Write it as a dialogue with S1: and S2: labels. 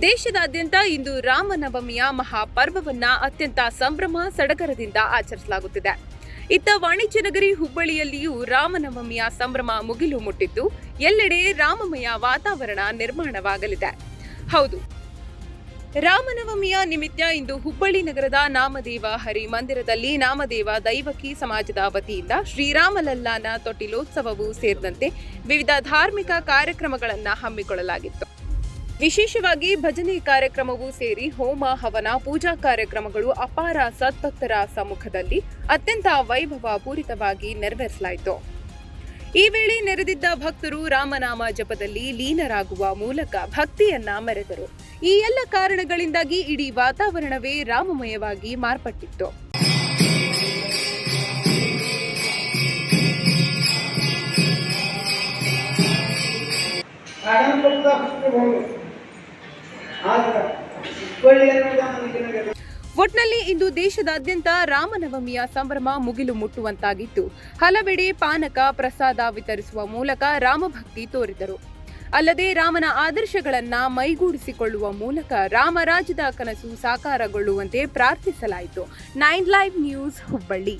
S1: ದೇಶದಾದ್ಯಂತ ಇಂದು ರಾಮನವಮಿಯ ಮಹಾಪರ್ವವನ್ನ ಅತ್ಯಂತ ಸಂಭ್ರಮ ಸಡಗರದಿಂದ ಆಚರಿಸಲಾಗುತ್ತಿದೆ. ಇತ್ತ ವಾಣಿಜ್ಯ ನಗರಿ ಹುಬ್ಬಳ್ಳಿಯಲ್ಲಿಯೂ ರಾಮನವಮಿಯ ಸಂಭ್ರಮ ಮುಗಿಲು ಮುಟ್ಟಿದ್ದು ಎಲ್ಲೆಡೆ ರಾಮಮಯ ವಾತಾವರಣ ನಿರ್ಮಾಣವಾಗಲಿದೆ. ಹೌದು, ರಾಮನವಮಿಯ ನಿಮಿತ್ತ ಇಂದು ಹುಬ್ಬಳ್ಳಿ ನಗರದ ನಾಮದೇವ ಹರಿ ಮಂದಿರದಲ್ಲಿ ನಾಮದೇವ ದೈವಕಿ ಸಮಾಜದ ವತಿಯಿಂದ ಶ್ರೀರಾಮಲಲ್ಲಾನ ತೊಟ್ಟಿಲೋತ್ಸವವೂ ಸೇರಿದಂತೆ ವಿವಿಧ ಧಾರ್ಮಿಕ ಕಾರ್ಯಕ್ರಮಗಳನ್ನು ಹಮ್ಮಿಕೊಳ್ಳಲಾಗಿತ್ತು. ವಿಶೇಷವಾಗಿ ಭಜನೆ ಕಾರ್ಯಕ್ರಮವೂ ಸೇರಿ ಹೋಮ ಹವನ ಪೂಜಾ ಕಾರ್ಯಕ್ರಮಗಳು ಅಪಾರ ಸದ್ಭಕ್ತರ ಸಮ್ಮುಖದಲ್ಲಿ ಅತ್ಯಂತ ವೈಭವಪೂರಿತವಾಗಿ ನೆರವೇರಿಸಲಾಯಿತು. ಈ ವೇಳೆ ನೆರೆದಿದ್ದ ಭಕ್ತರು ರಾಮನಾಮ ಜಪದಲ್ಲಿ ಲೀನರಾಗುವ ಮೂಲಕ ಭಕ್ತಿಯನ್ನ ಮೆರೆದರು. ಈ ಎಲ್ಲ ಕಾರಣಗಳಿಂದಾಗಿ ಇಡೀ ವಾತಾವರಣವೇ ರಾಮಮಯವಾಗಿ ಮಾರ್ಪಟ್ಟಿತ್ತು. ಒಟ್ನಲ್ಲಿ ಇಂದು ದೇಶದಾದ್ಯಂತ ರಾಮನವಮಿಯ ಸಂಭ್ರಮ ಮುಗಿಲು ಮುಟ್ಟುವಂತಾಗಿದ್ದು ಹಲವೆಡೆ ಪಾನಕ ಪ್ರಸಾದ ವಿತರಿಸುವ ಮೂಲಕ ರಾಮಭಕ್ತಿ ತೋರಿದರು. ಅಲ್ಲದೆ ರಾಮನ ಆದರ್ಶಗಳನ್ನ ಮೈಗೂಡಿಸಿಕೊಳ್ಳುವ ಮೂಲಕ ರಾಮರಾಜ್ಯದ ಕನಸು ಸಾಕಾರಗೊಳ್ಳುವಂತೆ ಪ್ರಾರ್ಥಿಸಲಾಯಿತು. 9 ಲೈವ್ ನ್ಯೂಸ್ ಹುಬ್ಬಳ್ಳಿ.